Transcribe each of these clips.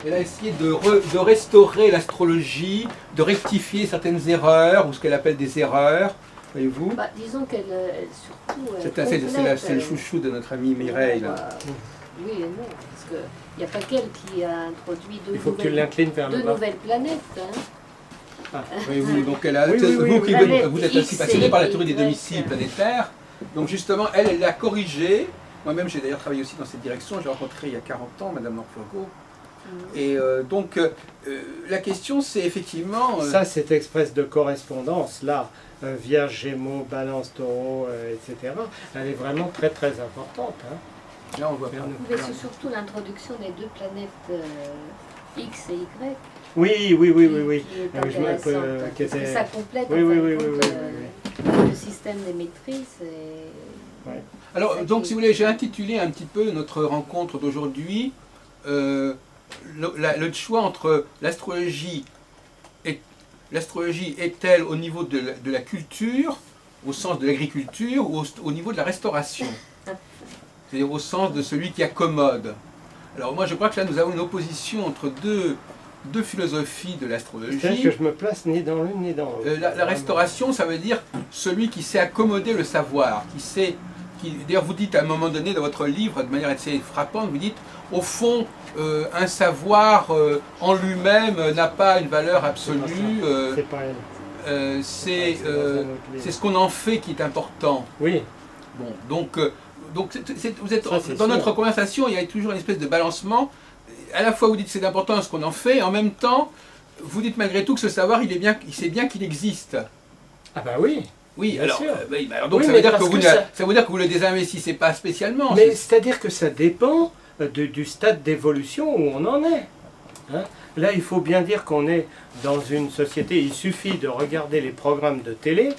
elle a essayé de restaurer l'astrologie, de rectifier certaines erreurs, ou ce qu'elle appelle des erreurs, voyez-vous. Bah, disons qu'elle surtout... C'est le chouchou de notre amie Mireille. Là. Oui et non, parce qu'il n'y a pas qu'elle qui a introduit deux nouvelles planètes. Hein. Ah, oui, donc elle a, vous êtes aussi passionné par la théorie des domiciles planétaires. Donc justement, elle l'a corrigée. Moi-même, j'ai d'ailleurs travaillé aussi dans cette direction. J'ai rencontré il y a 40 ans Madame Morpurgo. Et donc, la question, c'est effectivement... Ça, cette espèce de correspondance, là, Vierge, Gémeaux, Balance, Taureau, etc., elle est vraiment très, très importante. Hein. Là, on voit bien. Mais c'est surtout l'introduction des deux planètes X et Y. Oui. Ça complète le système des maîtrises. Ouais. Alors, donc, si vous voulez, j'ai intitulé un petit peu notre rencontre d'aujourd'hui le choix entre l'astrologie est-elle au niveau de la culture, au sens de l'agriculture, ou au niveau de la restauration, c'est-à-dire au sens de celui qui accommode. Alors moi je crois que là nous avons une opposition entre deux philosophies de l'astrologie. C'est que je me place ni dans l'une ni dans l'autre. La restauration, ça veut dire celui qui sait accommoder le savoir, d'ailleurs vous dites à un moment donné dans votre livre, de manière assez frappante, vous dites au fond un savoir en lui-même n'a pas une valeur absolue. C'est pas elle. C'est ce qu'on en fait qui est important. Oui. Bon, donc vous êtes dans notre conversation, il y a toujours une espèce de balancement. À la fois vous dites que c'est important ce qu'on en fait, et en même temps vous dites malgré tout que ce savoir, il sait bien qu'il existe. Ah bah oui. Oui, alors, donc ça veut dire que vous ne le désinvestissez pas spécialement. Mais c'est-à-dire que ça dépend du stade d'évolution où on en est. Hein. Là, il faut bien dire qu'on est dans une société, il suffit de regarder les programmes de télé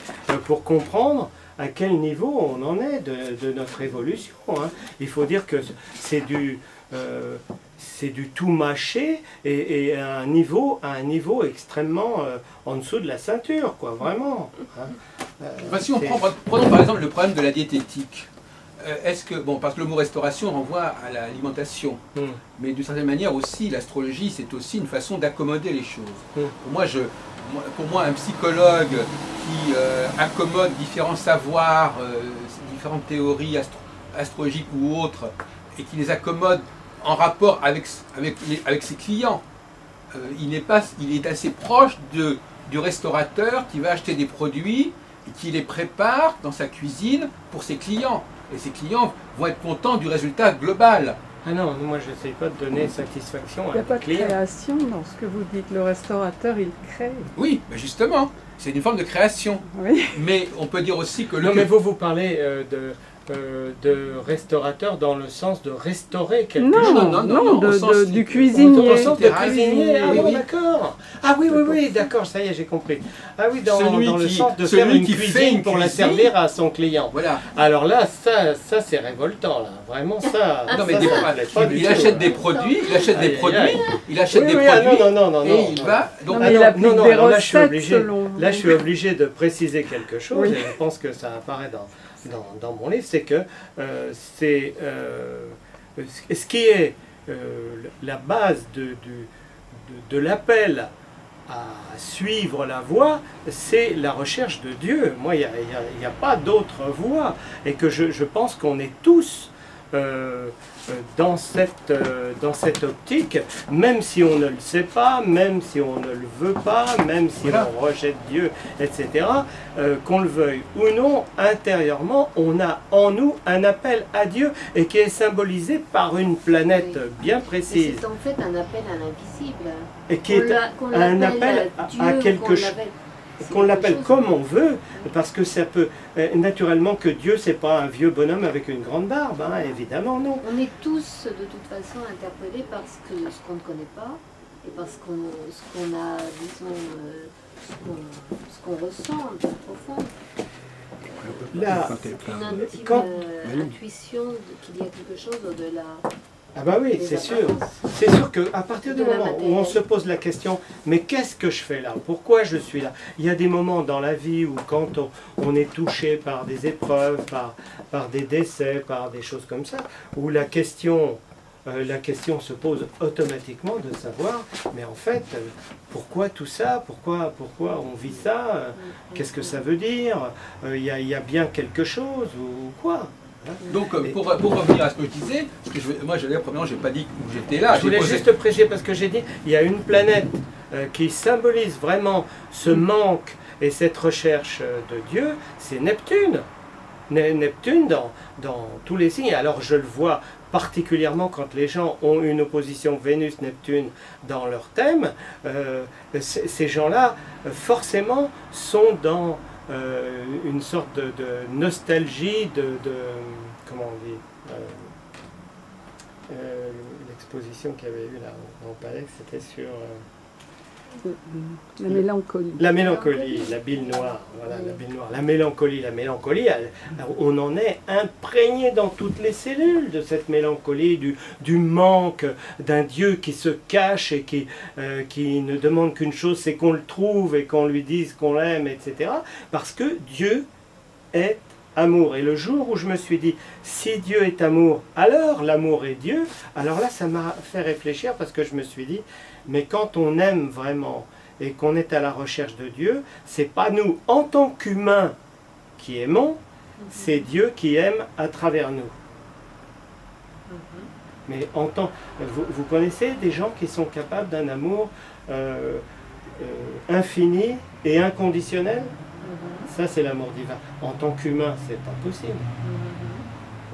pour comprendre à quel niveau on en est de notre évolution. Hein. Il faut dire que c'est du tout mâché et à un niveau extrêmement en dessous de la ceinture, quoi, vraiment. Hein. Si on prenons par exemple le problème de la diététique. Parce que le mot restauration renvoie à l'alimentation, mais d'une certaine manière aussi, l'astrologie, c'est aussi une façon d'accommoder les choses. Pour moi, un psychologue qui accommode différents savoirs, différentes théories astrologiques ou autres, et qui les accommode en rapport avec ses clients, il est assez proche du restaurateur qui va acheter des produits et qui les prépare dans sa cuisine pour ses clients. Et ses clients vont être contents du résultat global. Ah non, moi je n'essaie pas de donner satisfaction à Il n'y a pas de client. création dans ce que vous dites. Le restaurateur, il crée. Oui, mais justement, c'est une forme de création. Oui. Mais on peut dire aussi que... Non, mais vous parlez de restaurateur dans le sens de restaurer quelque chose. Non, du cuisinier. Au sens de cuisinier, ah oui, bon, oui. D'accord. Ah oui, d'accord, ça y est, j'ai compris. Ah oui, dans le sens de faire celui une qui fait cuisine une pour la cuisine. servir à son client. Voilà. Alors là, ça c'est révoltant, là. Vraiment, ça... Non, mais il achète des produits, il achète des produits, et il va... Donc, Non, mais il applique des recettes là, je suis obligé de préciser quelque chose, et je pense que ça apparaît dans mon livre, c'est que ce qui est la base de l'appel à suivre la voie, c'est la recherche de Dieu. Moi, il n'y a pas d'autre voie, et que je pense qu'on est tous dans cette optique, même si on ne le sait pas, même si on ne le veut pas, même si on rejette Dieu, etc., qu'on le veuille ou non, intérieurement, on a en nous un appel à Dieu et qui est symbolisé par une planète bien précise. C'est en fait un appel à l'invisible. Et qui est un appel à quelque chose. Qu'on l'appelle comme on veut, parce que ça peut... naturellement que Dieu, c'est pas un vieux bonhomme avec une grande barbe, hein, évidemment non. On est tous, de toute façon, interpellés par ce qu'on ne connaît pas, et par ce qu'on a, disons, ce qu'on ressent un peu profond. Là, Une intime intuition qu'il y a quelque chose au-delà. Ah bah oui, c'est sûr. C'est sûr qu'à partir du moment où on se pose la question, mais qu'est-ce que je fais là? Pourquoi je suis là? Il y a des moments dans la vie où quand on est touché par des épreuves, par des décès, par des choses comme ça, où la question la question se pose automatiquement de savoir, mais en fait, pourquoi tout ça, pourquoi on vit ça, qu'est-ce que ça veut dire, il y a bien quelque chose ou quoi. Donc, pour revenir à ce que je disais, moi, premièrement, je n'ai pas dit où j'étais là. Je voulais juste préciser, parce que j'ai dit, il y a une planète qui symbolise vraiment ce manque et cette recherche de Dieu, c'est Neptune. Neptune dans tous les signes. Alors, je le vois particulièrement quand les gens ont une opposition Vénus-Neptune dans leur thème. Ces gens-là, forcément, sont dans une sorte de nostalgie comment on dit, l'exposition qu'il y avait eu là au Palais, c'était sur la mélancolie. La mélancolie, la bile noire, voilà, la bile noire. La mélancolie, on en est imprégné dans toutes les cellules de cette mélancolie, du manque d'un Dieu qui se cache et qui ne demande qu'une chose, c'est qu'on le trouve et qu'on lui dise qu'on l'aime, etc. Parce que Dieu est amour. Et le jour où je me suis dit, si Dieu est amour, alors l'amour est Dieu, alors là, ça m'a fait réfléchir parce que je me suis dit, mais quand on aime vraiment et qu'on est à la recherche de Dieu, c'est pas nous, en tant qu'humains, qui aimons, c'est Dieu qui aime à travers nous. Mais vous connaissez des gens qui sont capables d'un amour infini et inconditionnel? Ça, c'est l'amour divin. En tant qu'humain, c'est pas possible.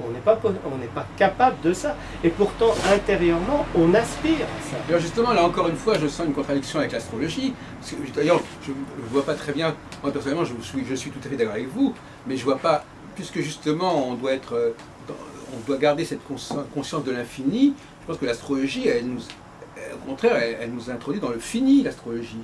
On n'est pas capable de ça. Et pourtant, intérieurement, on aspire à ça. Alors justement, là encore une fois, je sens une contradiction avec l'astrologie. D'ailleurs, je ne vois pas très bien, moi personnellement, je suis tout à fait d'accord avec vous, mais je ne vois pas, puisque justement, on doit garder cette conscience de l'infini, je pense que l'astrologie, au contraire, elle nous introduit dans le fini, l'astrologie.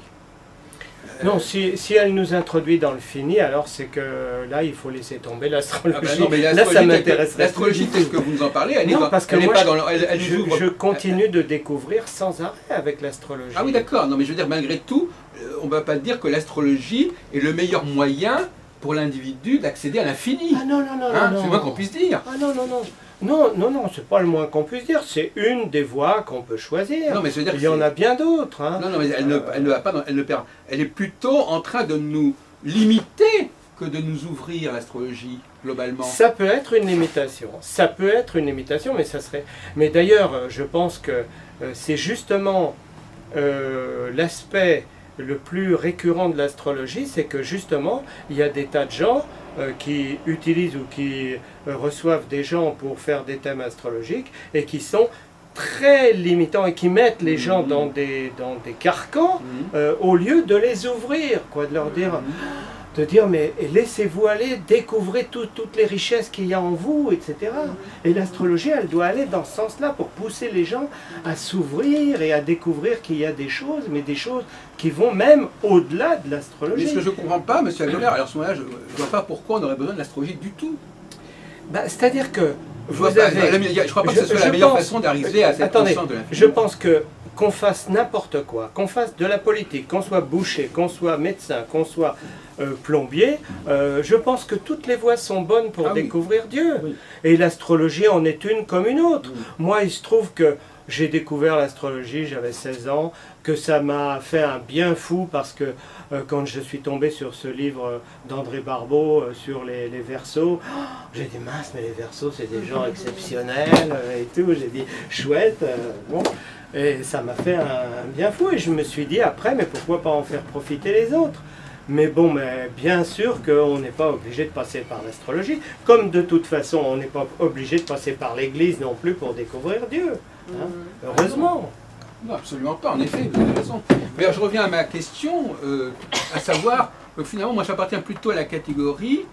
Non, si elle nous introduit dans le fini, alors c'est que là, il faut laisser tomber l'astrologie. Ah ben non, mais là, ça m'intéresse. L'astrologie telle que vous nous en parlez, elle non, parce que moi, je continue de découvrir sans arrêt avec l'astrologie. Ah oui, d'accord. Non, mais je veux dire, malgré tout, on ne va pas dire que l'astrologie est le meilleur moyen pour l'individu d'accéder à l'infini. Ah non, c'est le moins qu'on puisse dire. Ah non, c'est pas le moins qu'on puisse dire, c'est une des voies qu'on peut choisir. Non, mais je veux dire il y en a bien d'autres. Hein. Non, mais elle est plutôt en train de nous limiter que de nous ouvrir l'astrologie, globalement. Ça peut être une limitation, mais ça serait... Mais d'ailleurs, je pense que c'est justement l'aspect le plus récurrent de l'astrologie, c'est que justement, il y a des tas de gens qui utilisent ou qui reçoivent des gens pour faire des thèmes astrologiques et qui sont très limitants et qui mettent les gens dans des carcans au lieu de les ouvrir, quoi, de leur dire... De dire, mais laissez-vous aller, découvrez toutes les richesses qu'il y a en vous, etc. Et l'astrologie, elle doit aller dans ce sens-là pour pousser les gens à s'ouvrir et à découvrir qu'il y a des choses, mais des choses qui vont même au-delà de l'astrologie. Mais ce que je ne comprends pas, M. Aguilar, alors à ce moment-là, je ne vois pas pourquoi on aurait besoin de l'astrologie du tout. C'est-à-dire que je ne crois pas que ce soit la meilleure façon d'arriver à cette conscience de l'infini. Je pense qu'on fasse n'importe quoi, qu'on fasse de la politique, qu'on soit boucher, qu'on soit médecin, qu'on soit plombier, je pense que toutes les voies sont bonnes pour découvrir Dieu. Oui. Et l'astrologie en est une comme une autre. Oui. Moi, il se trouve que j'ai découvert l'astrologie, j'avais 16 ans, que ça m'a fait un bien fou parce que quand je suis tombé sur ce livre d'André Barbeau sur les Verseaux, j'ai dit mince, mais les Verseaux c'est des gens exceptionnels et tout, j'ai dit chouette, bon. Et ça m'a fait un bien fou et je me suis dit après, mais pourquoi pas en faire profiter les autres? Mais bon, mais bien sûr qu'on n'est pas obligé de passer par l'astrologie, comme de toute façon on n'est pas obligé de passer par l'Église non plus pour découvrir Dieu. Hein, heureusement. Non, absolument pas, en effet, vous avez raison. Mais alors, je reviens à ma question, à savoir que finalement, moi j'appartiens plutôt à la catégorie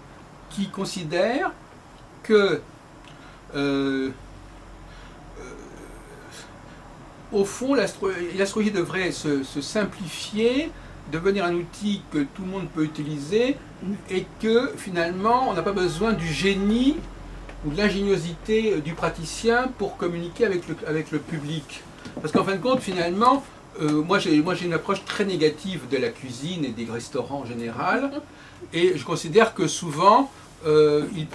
qui considère que au fond, l'astrologie devrait se simplifier, devenir un outil que tout le monde peut utiliser et que finalement on n'a pas besoin du génie ou de l'ingéniosité du praticien pour communiquer avec le public. Parce qu'en fin de compte, finalement, moi j'ai une approche très négative de la cuisine et des restaurants en général, et je considère que souvent ils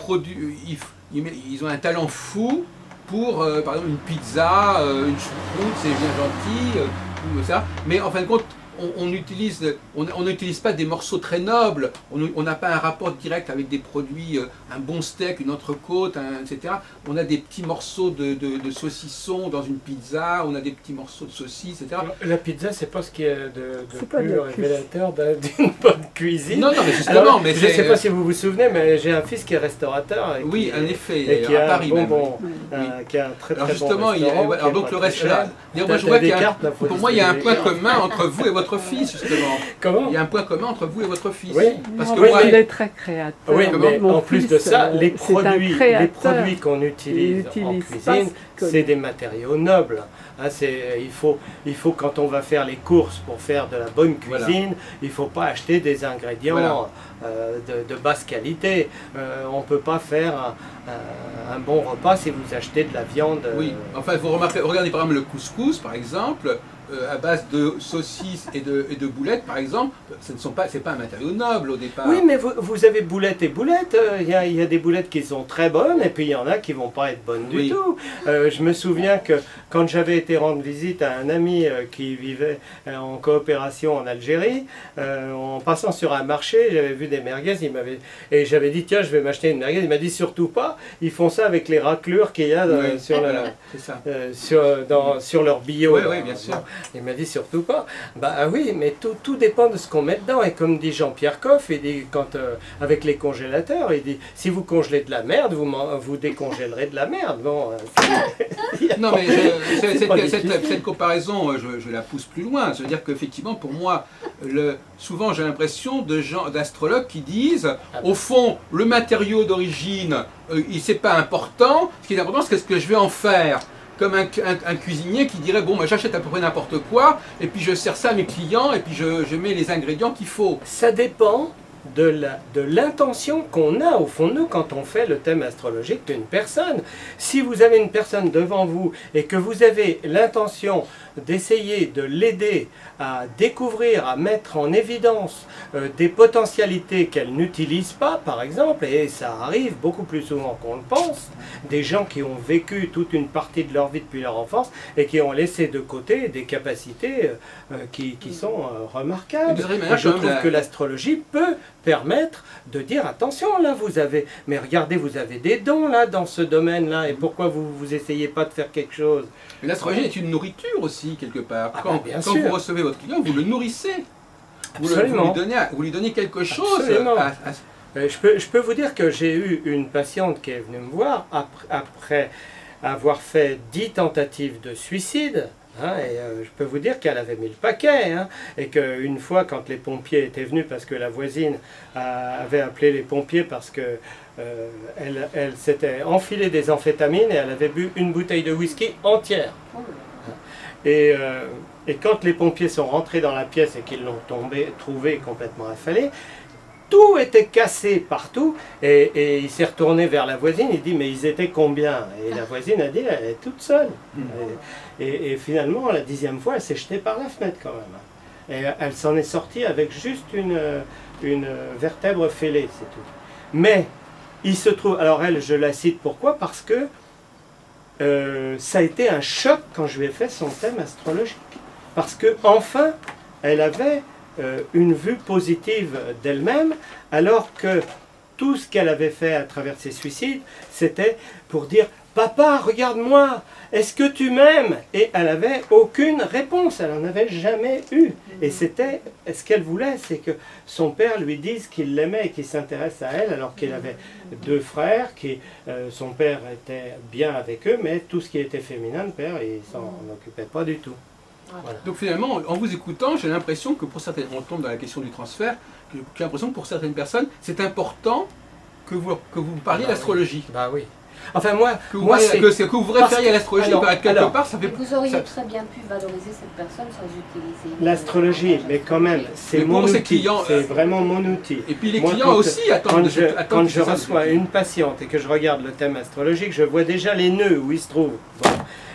ont un talent fou pour, par exemple, une pizza, une choucroute, c'est bien gentil, tout ça. Mais en fin de compte, on n'utilise pas des morceaux très nobles, on n'a pas un rapport direct avec des produits, un bon steak, une entrecôte, etc. On a des petits morceaux de saucisson dans une pizza, on a des petits morceaux de saucisses, etc. La pizza, c'est pas ce qui est de pas plus de la révélateur d'une bonne cuisine. Non, mais justement, Alors, mais je ne sais pas si vous vous souvenez, mais j'ai un fils qui est restaurateur. Et oui, qui, en effet, et qui à a Paris même. qui a un très Alors très justement, bon restaurant. alors donc le reste, là, moi je vois qu'il y a pour moi il y a un point commun entre vous et votre fils justement. Comment? Il y a un point commun entre vous et votre fils. Oui. Parce que Oui, moi, il est très créateur. Oui, mais Mon en plus de fils, ça, les c'est un produits créateur. qu'on utilise en utilise pas cuisine, ce que- c'est des matériaux nobles. Hein, il faut, quand on va faire les courses pour faire de la bonne Voilà. cuisine, il ne faut pas acheter des ingrédients Voilà. de basse qualité. On ne peut pas faire un bon repas si vous achetez de la viande. oui, enfin vous remarquez, regardez par exemple le couscous par exemple, à base de saucisses et de boulettes par exemple, c'est pas un matériau noble au départ. Oui, mais vous avez boulettes et boulettes. Il y a des boulettes qui sont très bonnes et puis il y en a qui ne vont pas être bonnes Oui. du tout. Je me souviens que quand j'avais été rendre visite à un ami qui vivait en coopération en Algérie, en passant sur un marché, j'avais vu des merguez, et j'avais dit tiens, je vais m'acheter une merguez. Il m'a dit surtout pas, ils font ça avec les raclures qu'il y a Oui, sur, voilà, c'est ça. sur leur bio. Oui, là. oui, bien sûr. Il m'a dit surtout pas. Bah oui, mais tout dépend de ce qu'on met dedans. Et comme dit Jean-Pierre Coff, il dit, avec les congélateurs, il dit si vous congelez de la merde, vous décongélerez de la merde. Bon, Non mais C'est pas difficile. cette comparaison, je la pousse plus loin. C'est-à-dire qu'effectivement, pour moi, souvent j'ai l'impression d'astrologues qui disent, au fond, le matériau d'origine, c'est pas important. Ce qui est important, c'est ce que je vais en faire. Comme un cuisinier qui dirait, bon, moi j'achète à peu près n'importe quoi, et puis je sers ça à mes clients, et puis je mets les ingrédients qu'il faut. Ça dépend de l'intention qu'on a au fond de nous quand on fait le thème astrologique d'une personne. Si vous avez une personne devant vous et que vous avez l'intention d'essayer de l'aider à découvrir, à mettre en évidence des potentialités qu'elle n'utilise pas, par exemple, et ça arrive beaucoup plus souvent qu'on le pense, des gens qui ont vécu toute une partie de leur vie depuis leur enfance et qui ont laissé de côté des capacités qui sont remarquables. Moi, je trouve que l'astrologie peut permettre de dire attention, là vous avez, mais regardez, vous avez des dons là dans ce domaine-là, et pourquoi vous essayez pas de faire quelque chose? Mais l'astrologie est une nourriture aussi, quelque part. Quand sûr. vous recevez votre client, vous le nourrissez. Absolument. Vous lui donnez quelque chose. Absolument. Je peux vous dire que j'ai eu une patiente qui est venue me voir après avoir fait 10 tentatives de suicide. Hein, et je peux vous dire qu'elle avait mis le paquet, hein, et qu'une fois quand les pompiers étaient venus, parce que la voisine avait appelé les pompiers parce que elle s'était enfilée des amphétamines et elle avait bu une bouteille de whisky entière. Et quand les pompiers sont rentrés dans la pièce et qu'ils l'ont trouvé complètement affalée, tout était cassé partout, et il s'est retourné vers la voisine, il dit mais ils étaient combien? Et la voisine a dit elle est toute seule. Et finalement, la 10e fois, elle s'est jetée par la fenêtre quand même. Et elle s'en est sortie avec juste une vertèbre fêlée, c'est tout. Mais il se trouve, alors elle, je la cite pourquoi? Parce que ça a été un choc quand je lui ai fait son thème astrologique. Parce que enfin, elle avait une vue positive d'elle-même, alors que tout ce qu'elle avait fait à travers ses suicides, c'était pour dire « Papa, regarde-moi, est-ce que tu m'aimes ?» Et elle n'avait aucune réponse, elle n'en avait jamais eu. Et c'était, ce qu'elle voulait, c'est que son père lui dise qu'il l'aimait et qu'il s'intéresse à elle, alors qu'il avait 2 frères, son père était bien avec eux, mais tout ce qui était féminin, le père, il s'en occupait pas du tout. Voilà. Donc finalement, en vous écoutant, j'ai l'impression que pour certaines, on tombe dans la question du transfert, j'ai l'impression que pour certaines personnes, c'est important que vous parliez d'astrologie. Bah oui. Enfin moi, que vous vous référiez à l'astrologie, quelque part, ça fait... Vous auriez très bien pu valoriser cette personne sans utiliser... L'astrologie, mais quand même, c'est mon outil, c'est vraiment mon outil. Et puis les clients aussi attendent... Quand je reçois une patiente et que je regarde le thème astrologique, je vois déjà les nœuds où ils se trouvent. Bon.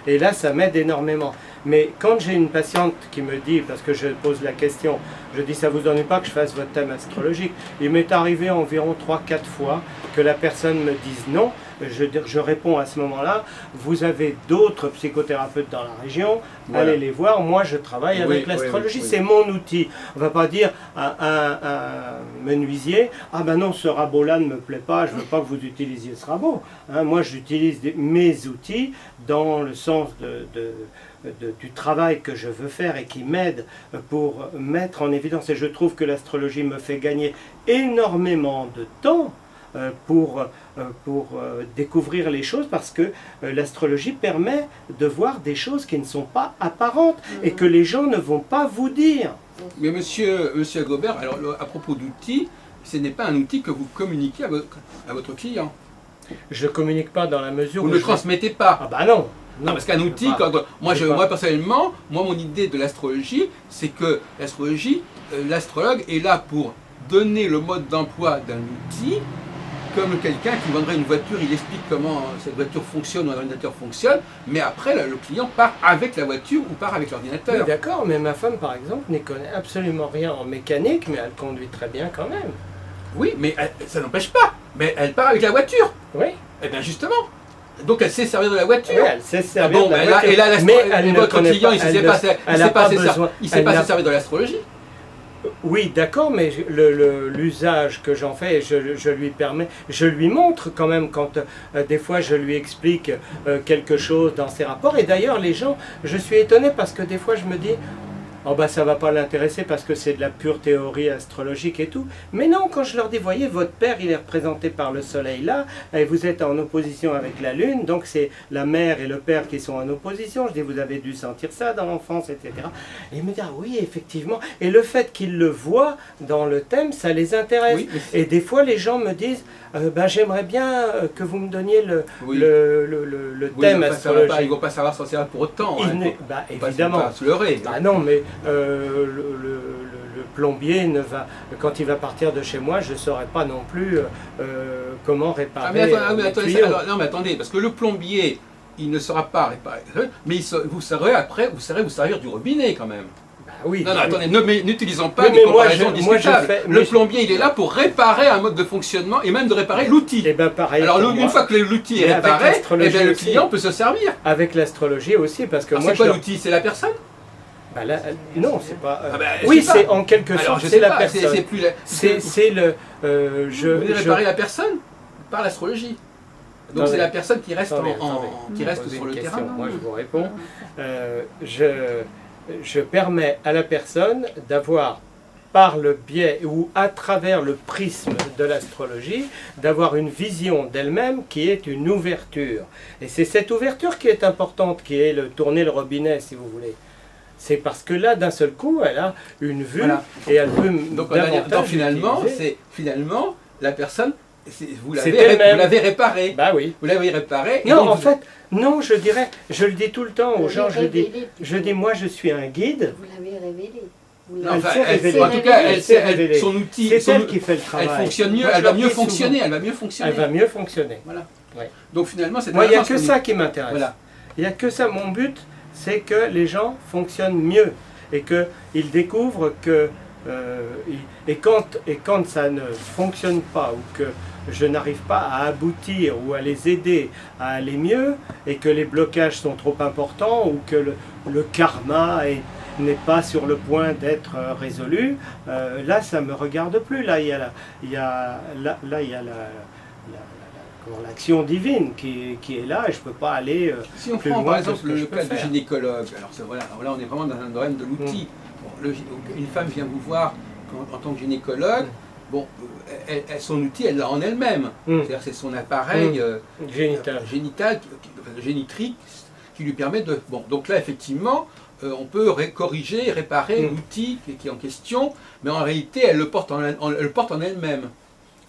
Et là, ça m'aide énormément. Mais quand j'ai une patiente qui me dit, parce que je pose la question, je dis ça vous ennuie pas que je fasse votre thème astrologique? Il m'est arrivé environ 3-4 fois que la personne me dise non, je réponds à ce moment-là, vous avez d'autres psychothérapeutes dans la région, Voilà. allez les voir, moi je travaille avec l'astrologie, c'est mon outil. On ne va pas dire à un menuisier, ah ben non, ce rabot-là ne me plaît pas, je ne veux pas que vous utilisiez ce rabot. Hein, moi j'utilise mes outils dans le sens du travail que je veux faire et qui m'aide pour mettre en évidence. Et je trouve que l'astrologie me fait gagner énormément de temps pour découvrir les choses, parce que l'astrologie permet de voir des choses qui ne sont pas apparentes et que les gens ne vont pas vous dire. Mais monsieur Gobert, alors à propos d'outils, ce n'est pas un outil que vous communiquez à votre client. Je communique pas dans la mesure Vous où ne transmettez pas. Ah bah non. Non, parce qu'un outil, moi personnellement, mon idée de l'astrologie, c'est que l'astrologie, l'astrologue est là pour donner le mode d'emploi d'un outil, comme quelqu'un qui vendrait une voiture, il explique comment cette voiture fonctionne ou un ordinateur fonctionne, mais après le client part avec la voiture ou part avec l'ordinateur. Oui, d'accord, mais ma femme par exemple n'y connaît absolument rien en mécanique, mais elle conduit très bien quand même. Oui, mais ça n'empêche pas, mais elle part avec la voiture. Oui. Eh bien justement. Donc elle sait servir de la voiture. Oui, elle sait servir de la voiture. Et là, mais elle ne votre connaît client, pas, il ne sait pas se servir de l'astrologie. Oui, d'accord, mais l'usage que j'en fais, je lui permets, je lui montre quand même quand des fois je lui explique quelque chose dans ses rapports. Et d'ailleurs, les gens, je suis étonné parce que des fois je me dis, oh bah ça va pas l'intéresser parce que c'est de la pure théorie astrologique et tout. Mais non, quand je leur dis, voyez, votre père il est représenté par le soleil là, et vous êtes en opposition avec la lune, donc c'est la mère et le père qui sont en opposition. Je dis, vous avez dû sentir ça dans l'enfance, etc. Et il me dit, ah oui, effectivement. Et le fait qu'ils le voient dans le thème, ça les intéresse. Oui, et des fois les gens me disent, ben, j'aimerais bien que vous me donniez le thème astrologique. Ils ne vont pas savoir s'en servir pour autant. Bah, évidemment. Pas se leurrer. Bah non, mais le plombier quand il va partir de chez moi, je ne saurais pas non plus comment réparer. Non, mais attendez, parce que le plombier, il ne saura pas réparer, mais vous saurez vous servir du robinet quand même. Oui, non, attendez, n'utilisons pas des comparaisons discutables. Le plombier, il est là pour réparer un mode de fonctionnement et même de réparer l'outil. Et ben pareil. Alors, une fois que l'outil est réparé, le client peut se servir. Avec l'astrologie aussi, parce que moi. C'est quoi l'outil? C'est la personne? Bah là, non, c'est pas. Oui, c'est en quelque sorte, c'est la personne. C'est le. Vous voulez réparer la personne par l'astrologie. Donc c'est la personne qui reste sur le terrain. Moi, je vous réponds. Je permets à la personne d'avoir, par le biais ou à travers le prisme de l'astrologie, d'avoir une vision d'elle-même qui est une ouverture. Et c'est cette ouverture qui est importante, qui est tourner le robinet, si vous voulez. C'est parce que là, d'un seul coup, elle a une vue et elle peut donc finalement, la personne, vous l'avez réparée. Bah oui. Vous l'avez réparée. Non, en fait, non, je dirais, je le dis tout le temps aux gens, je dis, moi je suis un guide. Vous l'avez révélé. En tout cas, son outil, c'est elle qui fait le travail. Elle fonctionne mieux, elle va mieux fonctionner. Elle va mieux fonctionner. Voilà. Ouais. Donc finalement, c'est. Moi, il n'y a que ça qui m'intéresse. Voilà. Il n'y a que ça. Mon but, c'est que les gens fonctionnent mieux et qu'ils découvrent que et quand ça ne fonctionne pas ou que je n'arrive pas à aboutir ou à les aider à aller mieux et que les blocages sont trop importants ou que le karma n'est pas sur le point d'être résolu, là ça me regarde plus. Là il y a l'action divine qui est là et je ne peux pas aller si on plus prend loin par exemple le cas du gynécologue, alors là on est vraiment dans un domaine de l'outil. Bon, une femme vient vous voir en tant que gynécologue, bon, son outil elle l'a en elle-même, c'est-à-dire c'est son appareil génitrique qui lui permet de... Bon, donc là effectivement on peut corriger, réparer l'outil qui est en question, mais en réalité elle le porte en elle-même.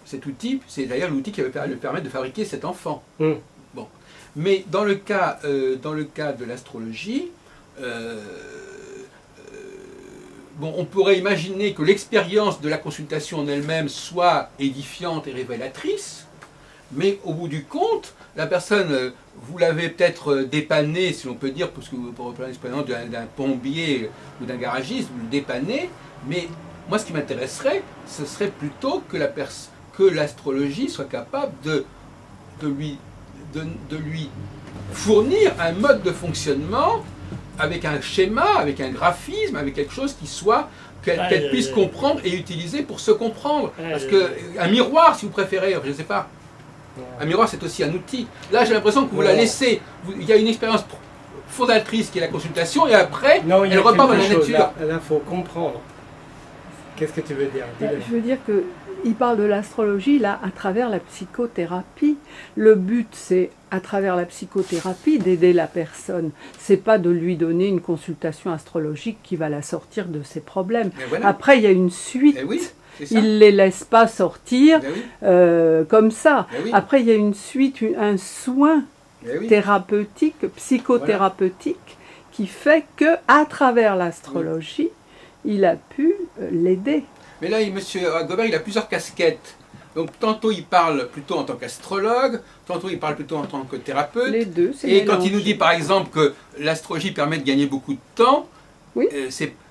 Cet outil, c'est d'ailleurs l'outil qui va lui permettre de fabriquer cet enfant. Bon. Mais dans le cas de l'astrologie, bon, on pourrait imaginer que l'expérience de la consultation en elle-même soit édifiante et révélatrice, mais au bout du compte, la personne, vous l'avez peut-être dépannée, si l'on peut dire, parce que pour reprendre l'expérience d'un plombier ou d'un garagiste, vous le dépannez, mais moi ce qui m'intéresserait, ce serait plutôt que l'astrologie soit capable de lui de lui fournir un mode de fonctionnement avec un schéma, avec un graphisme, avec quelque chose qui soit qu'elle puisse comprendre et utiliser pour se comprendre. Parce qu'un miroir, si vous préférez, je ne sais pas, un miroir c'est aussi un outil. Là j'ai l'impression que vous la laissez, il y a une expérience fondatrice qui est la consultation et après elle repart dans la nature. Là il faut comprendre. Qu'est-ce que tu veux dire? Je veux dire qu'il parle de l'astrologie là à travers la psychothérapie. Le but c'est à travers la psychothérapie d'aider la personne. C'est pas de lui donner une consultation astrologique qui va la sortir de ses problèmes. Voilà. Après il y a une suite. Il ne les laisse pas sortir comme ça. Après, il y a une suite, un soin thérapeutique, psychothérapeutique, qui fait qu'à travers l'astrologie, il a pu l'aider. Mais là, M. Gobert, il a plusieurs casquettes. Donc, tantôt, il parle plutôt en tant qu'astrologue, tantôt, il parle plutôt en tant que thérapeute. Les deux, c'est Et quand il nous dit, par exemple, que l'astrologie permet de gagner beaucoup de temps,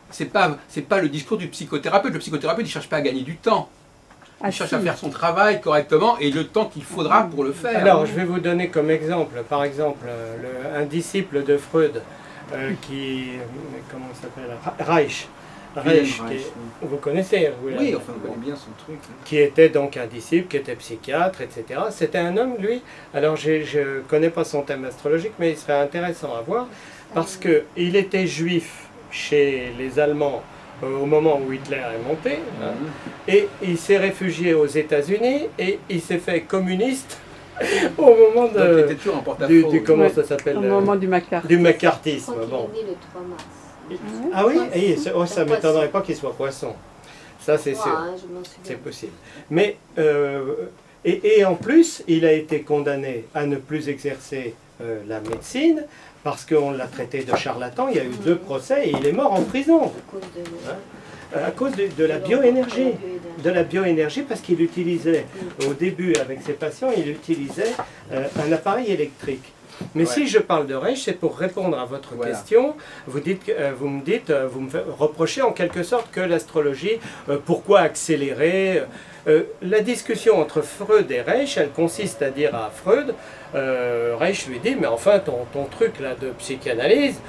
c'est pas le discours du psychothérapeute. Le psychothérapeute, il ne cherche pas à gagner du temps. Il cherche à faire son travail correctement et le temps qu'il faudra pour le faire. Alors, je vais vous donner comme exemple, par exemple, un disciple de Freud comment il s'appelle, Reich. Vous connaissez, oui, enfin, on connaît bien son truc. Qui était donc un disciple, qui était psychiatre, etc. C'était un homme, lui. Alors, je ne connais pas son thème astrologique, mais il serait intéressant à voir parce qu'il était juif chez les Allemands au moment où Hitler est monté, et il s'est réfugié aux États-Unis et il s'est fait communiste au moment du comment ça s'appelle, au moment du macartisme. Bon. Il est né le 3 mars. Ah oui, ça ne m'étonnerait pas qu'il soit poisson. Ça c'est sûr, c'est possible. Mais et en plus, il a été condamné à ne plus exercer la médecine. Parce qu'on l'a traité de charlatan, il y a eu 2 procès et il est mort en prison. À cause de la bioénergie. De la bioénergie, parce qu'il utilisait, au début avec ses patients, il utilisait un appareil électrique. Mais si je parle de Reich, c'est pour répondre à votre question. Vous me reprochez en quelque sorte que l'astrologie, pourquoi accélérer la discussion entre Freud et Reich, elle consiste à dire à Freud, Reich lui dit, mais enfin ton truc là de psychanalyse,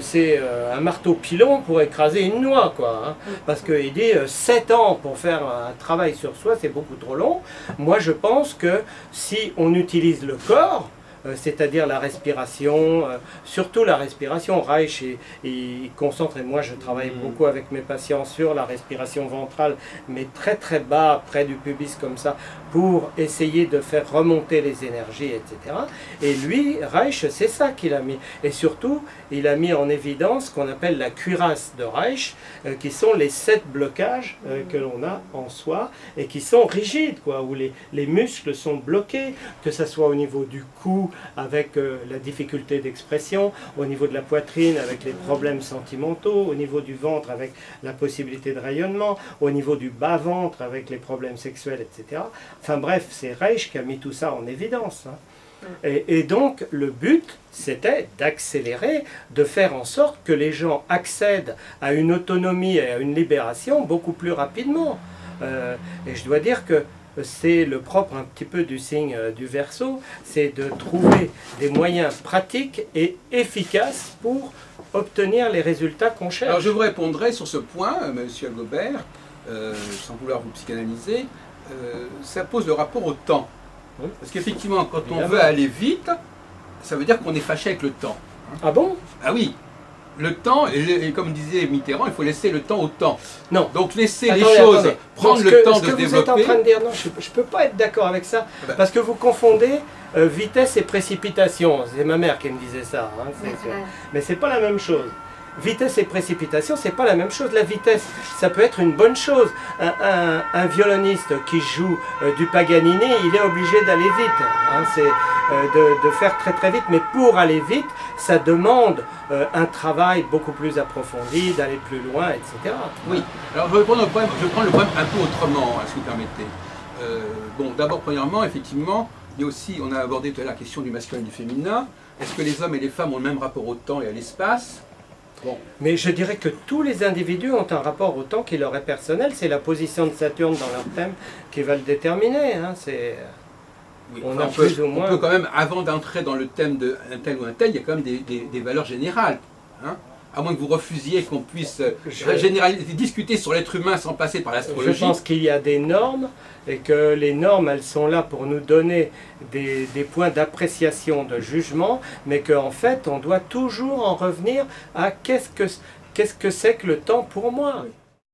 c'est un marteau pilon pour écraser une noix, quoi. Hein, parce qu'il dit 7 ans pour faire un travail sur soi, c'est beaucoup trop long. Moi je pense que si on utilise le corps, c'est-à-dire la respiration, surtout la respiration. Reich, il concentre, et moi je travaille beaucoup avec mes patients sur la respiration ventrale, mais très très bas, près du pubis comme ça, pour essayer de faire remonter les énergies, etc. Et lui, Reich, c'est ça qu'il a mis. Et surtout, il a mis en évidence ce qu'on appelle la cuirasse de Reich, qui sont les 7 blocages que l'on a en soi, et qui sont rigides, quoi, où les muscles sont bloqués, que ce soit au niveau du cou, avec la difficulté d'expression, au niveau de la poitrine avec les problèmes sentimentaux, au niveau du ventre avec la possibilité de rayonnement, au niveau du bas-ventre avec les problèmes sexuels, etc. Enfin bref, c'est Reich qui a mis tout ça en évidence. Hein. Et donc le but, c'était d'accélérer, de faire en sorte que les gens accèdent à une autonomie et à une libération beaucoup plus rapidement. Et je dois dire que c'est le propre un petit peu du signe du Verseau, c'est de trouver des moyens pratiques et efficaces pour obtenir les résultats qu'on cherche. Alors je vous répondrai sur ce point, Monsieur Gobert, sans vouloir vous psychanalyser, ça pose le rapport au temps. Parce qu'effectivement, quand on veut aller vite, ça veut dire qu'on est fâché avec le temps. Ah bon? Ah oui. Le temps, et comme disait Mitterrand, il faut laisser le temps au temps. Non. Donc laisser les choses, prendre le temps de se développer. Ce que vous êtes en train de dire, non, je ne peux pas être d'accord avec ça, parce que vous confondez vitesse et précipitation. C'est ma mère qui me disait ça. Hein, mais ce n'est pas la même chose. Vitesse et précipitation, c'est pas la même chose. La vitesse, ça peut être une bonne chose. Un violoniste qui joue du Paganini, il est obligé d'aller vite. Hein, c'est de faire très très vite. Mais pour aller vite, ça demande un travail beaucoup plus approfondi, d'aller plus loin, etc. Oui. Alors je vais prendre le problème un peu autrement, si vous permettez. Bon, d'abord, premièrement, effectivement, il y a aussi, on a abordé tout à l'heure la question du masculin et du féminin. Est-ce que les hommes et les femmes ont le même rapport au temps et à l'espace? Bon. Mais je dirais que tous les individus ont un rapport au temps qui leur est personnel. C'est la position de Saturne dans leur thème qui va le déterminer. Hein. Oui, on enfin, a plus ou moins... On peut quand même, avant d'entrer dans le thème d'un tel ou un tel, il y a quand même des valeurs générales. Hein, à moins que vous refusiez qu'on puisse discuter sur l'être humain sans passer par l'astrologie. Je pense qu'il y a des normes et que les normes, elles sont là pour nous donner des points d'appréciation, de jugement, mais qu'en fait, on doit toujours en revenir à qu'est-ce que c'est que le temps pour moi. Oui.